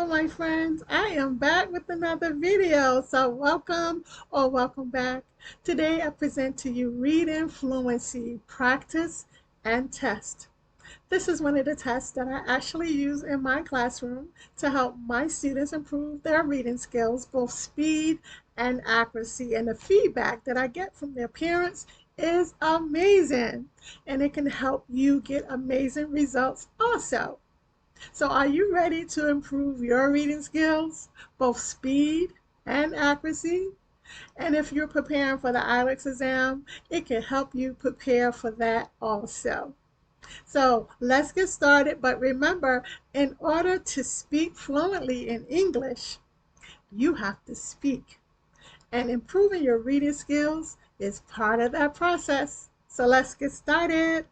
Hello, my friends. I am back with another video. So welcome or welcome back. Today I present to you Reading Fluency Practice and Test. This is one of the tests that I actually use in my classroom to help my students improve their reading skills, both speed and accuracy. And the feedback that I get from their parents is amazing. And it can help you get amazing results also. So are you ready to improve your reading skills, both speed and accuracy? And if you're preparing for the IELTS exam, it can help you prepare for that also. So let's get started. But remember, in order to speak fluently in English, you have to speak. And improving your reading skills is part of that process. So let's get started.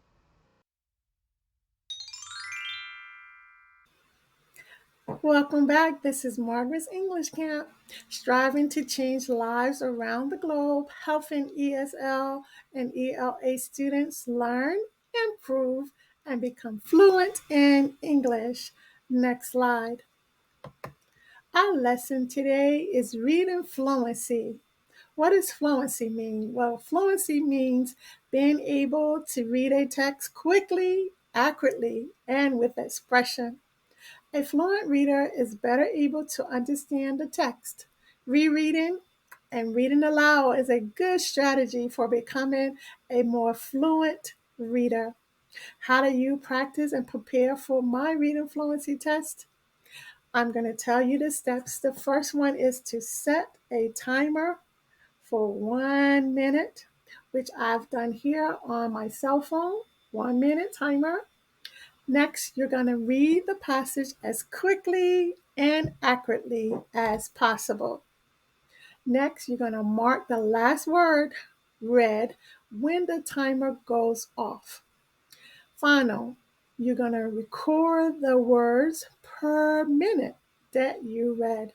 Welcome back. This is Margaret's English Camp, striving to change lives around the globe, helping ESL and ELA students learn, improve, and become fluent in English. Next slide. Our lesson today is reading fluency. What does fluency mean? Well, fluency means being able to read a text quickly, accurately, and with expression. A fluent reader is better able to understand the text. Rereading and reading aloud is a good strategy for becoming a more fluent reader. How do you practice and prepare for my reading fluency test? I'm going to tell you the steps. The first one is to set a timer for 1 minute, which I've done here on my cell phone. 1 minute timer. Next, you're going to read the passage as quickly and accurately as possible. Next, you're going to mark the last word read when the timer goes off. Final, you're going to record the words per minute that you read.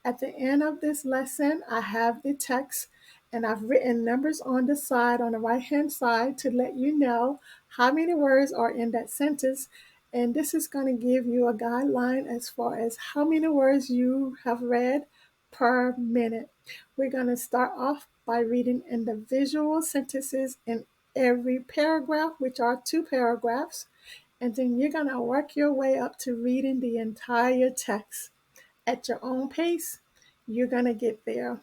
At the end of this lesson, I have the text and I've written numbers on the side, on the right-hand side, to let you know how many words are in that sentence. And this is going to give you a guideline as far as how many words you have read per minute. We're going to start off by reading individual sentences in every paragraph, which are 2 paragraphs. And then you're going to work your way up to reading the entire text at your own pace. You're going to get there.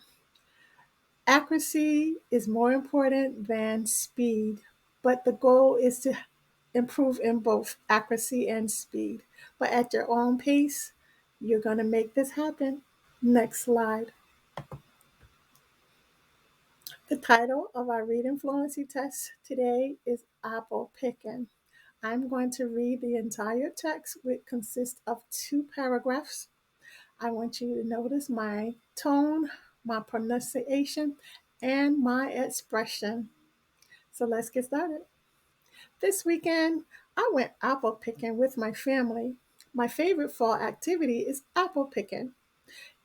Accuracy is more important than speed, but the goal is to improve in both accuracy and speed. But at your own pace, you're going to make this happen. Next slide. The title of our reading fluency test today is Apple Picking. I'm going to read the entire text, which consists of 2 paragraphs. I want you to notice my tone, my pronunciation, and my expression. So let's get started. This weekend, I went apple picking with my family. My favorite fall activity is apple picking.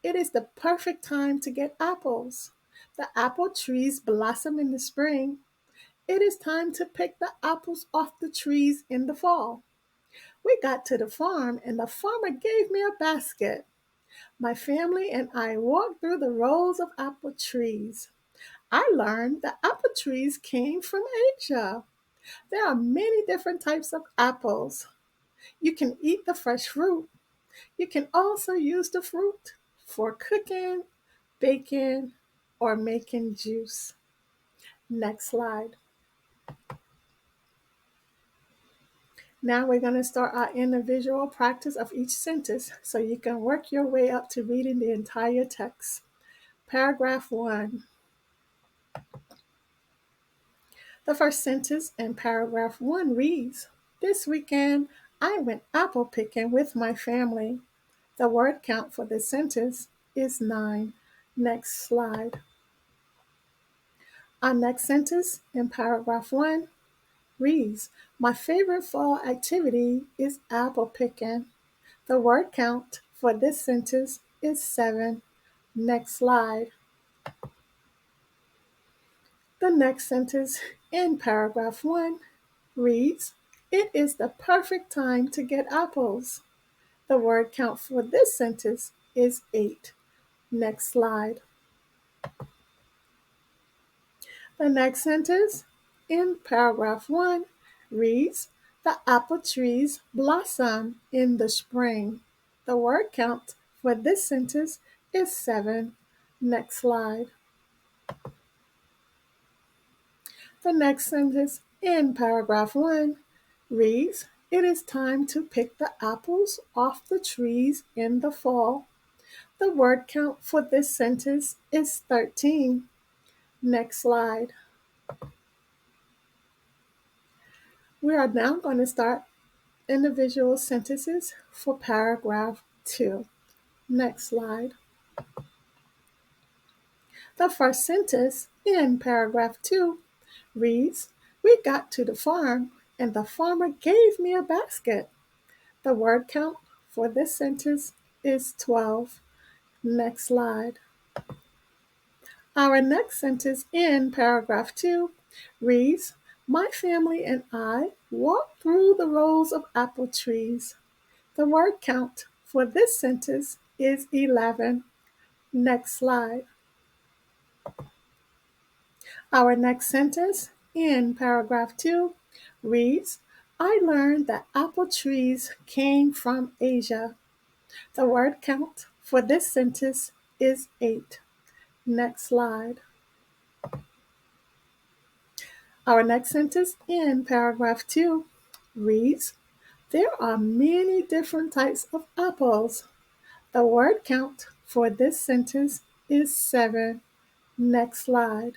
It is the perfect time to get apples. The apple trees blossom in the spring. It is time to pick the apples off the trees in the fall. We got to the farm and the farmer gave me a basket. My family and I walked through the rows of apple trees. I learned that apple trees came from Asia. There are many different types of apples. You can eat the fresh fruit. You can also use the fruit for cooking, baking, or making juice. Next slide. Now we're going to start our individual practice of each sentence so you can work your way up to reading the entire text. Paragraph 1. The first sentence in paragraph 1 reads, "This weekend, I went apple picking with my family." The word count for this sentence is 9. Next slide. Our next sentence in paragraph 1 reads, "My favorite fall activity is apple picking." The word count for this sentence is 7. Next slide. The next sentence in paragraph 1 reads, "It is the perfect time to get apples." The word count for this sentence is 8. Next slide. The next sentence in paragraph 1 reads, the apple trees blossom in the spring. The word count for this sentence is 7. Next slide. The next sentence in paragraph 1 reads, it is time to pick the apples off the trees in the fall. The word count for this sentence is 13. Next slide. We are now going to start individual sentences for paragraph 2. Next slide. The first sentence in paragraph 2 reads, we got to the farm and the farmer gave me a basket. The word count for this sentence is 12. Next slide. Our next sentence in paragraph 2 reads, my family and I walked through the rows of apple trees. The word count for this sentence is 11. Next slide. Our next sentence in paragraph 2 reads, I learned that apple trees came from Asia. The word count for this sentence is 8. Next slide. Our next sentence in paragraph 2 reads, there are many different types of apples. The word count for this sentence is 7. Next slide.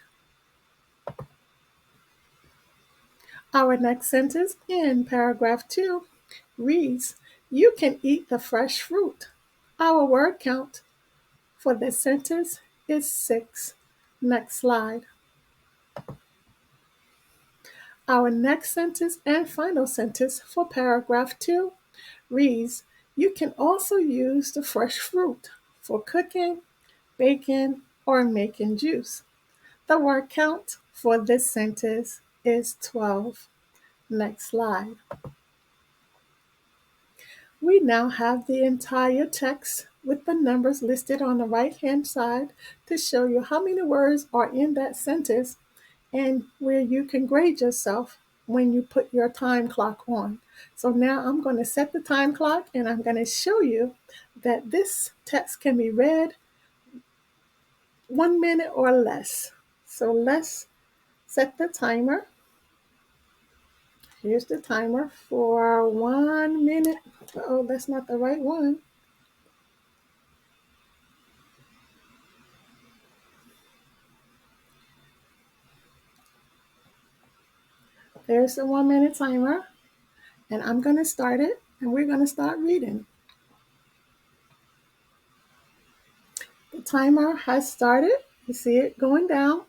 Our next sentence in paragraph 2 reads, you can eat the fresh fruit. Our word count for this sentence is 6. Next slide. Our next sentence and final sentence for paragraph 2 reads, you can also use the fresh fruit for cooking, baking, or making juice. The word count for this sentence is 12. Next slide. We now have the entire text with the numbers listed on the right-hand side to show you how many words are in that sentence and where you can grade yourself when you put your time clock on. So now I'm going to set the time clock and I'm going to show you that this text can be read 1 minute or less. So let's set the timer. Here's the timer for 1 minute. Oh, that's not the right one. There's the 1 minute timer. And I'm going to start it and we're going to start reading. The timer has started. You see it going down.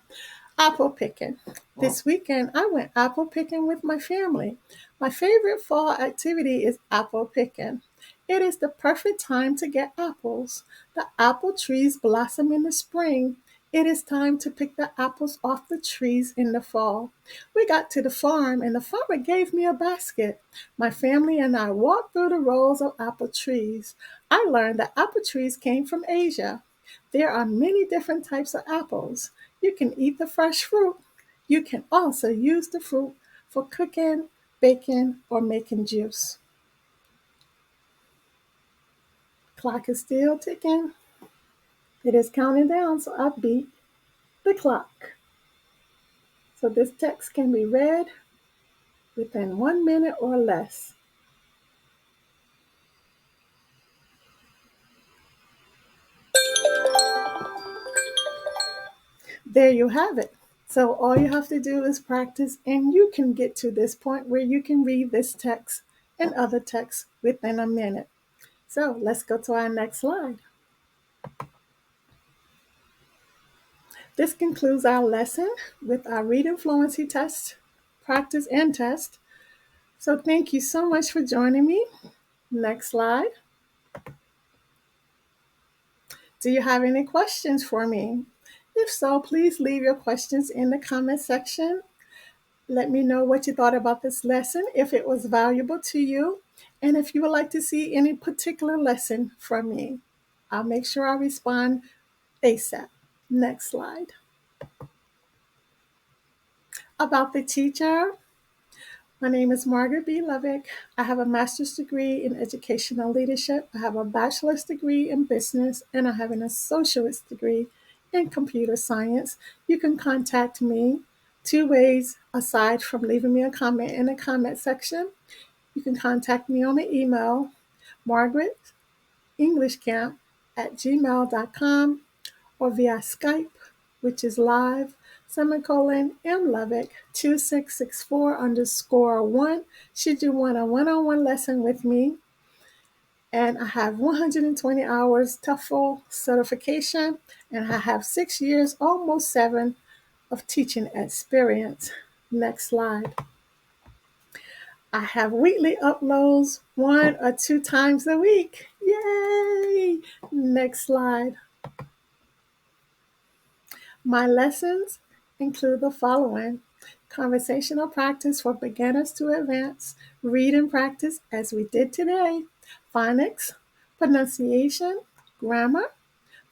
Apple picking. This weekend, I went apple picking with my family. My favorite fall activity is apple picking. It is the perfect time to get apples. The apple trees blossom in the spring. It is time to pick the apples off the trees in the fall. We got to the farm and the farmer gave me a basket. My family and I walked through the rows of apple trees. I learned that apple trees came from Asia. There are many different types of apples. You can eat the fresh fruit. You can also use the fruit for cooking, baking, or making juice. Clock is still ticking. It is counting down, so I beat the clock. So this text can be read within 1 minute or less. There you have it. So all you have to do is practice and you can get to this point where you can read this text and other texts within a minute. So let's go to our next slide. This concludes our lesson with our reading fluency test, practice and test. So thank you so much for joining me. Next slide. Do you have any questions for me? If so, please leave your questions in the comment section. Let me know what you thought about this lesson, if it was valuable to you. And if you would like to see any particular lesson from me, I'll make sure I respond ASAP. Next slide. About the teacher, my name is Margaret B. Levick. I have a master's degree in educational leadership. I have a bachelor's degree in business, and I have an associate's degree in computer science. You can contact me two ways aside from leaving me a comment in the comment section. You can contact me on the email, margaretenglishcamp@gmail.com, or via Skype, which is live, _mlevick 2664_1, should you want a one-on-one lesson with me. And I have 120 hours TOEFL certification, and I have 6 years, almost 7, of teaching experience. Next slide. I have weekly uploads 1 or 2 times a week. Yay! Next slide. My lessons include the following: conversational practice for beginners to advanced, reading practice as we did today, phonics, pronunciation, grammar,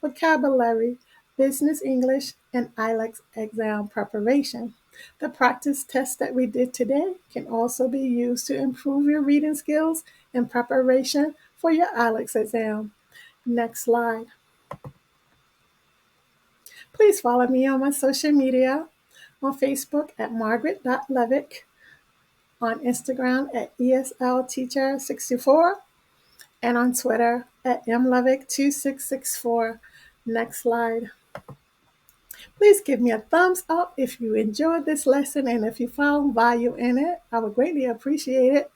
vocabulary, business English, and IELTS exam preparation. The practice test that we did today can also be used to improve your reading skills in preparation for your IELTS exam. Next slide. Please follow me on my social media, on Facebook at margaret.levick, on Instagram at ESL Teacher64, and on Twitter at mlevick2664. Next slide. Please give me a thumbs up if you enjoyed this lesson and if you found value in it. I would greatly appreciate it.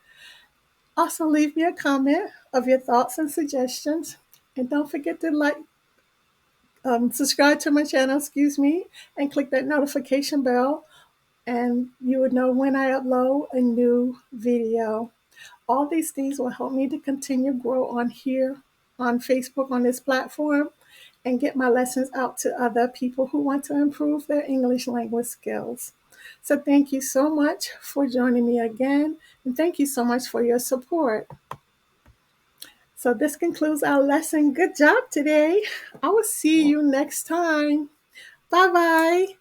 Also, leave me a comment of your thoughts and suggestions. And don't forget to subscribe to my channel, and click that notification bell, and you would know when I upload a new video. All these things will help me to continue grow on here, on Facebook, on this platform, and get my lessons out to other people who want to improve their English language skills. So thank you so much for joining me again, and thank you so much for your support. So this concludes our lesson. Good job today. I will see you next time. Bye-bye.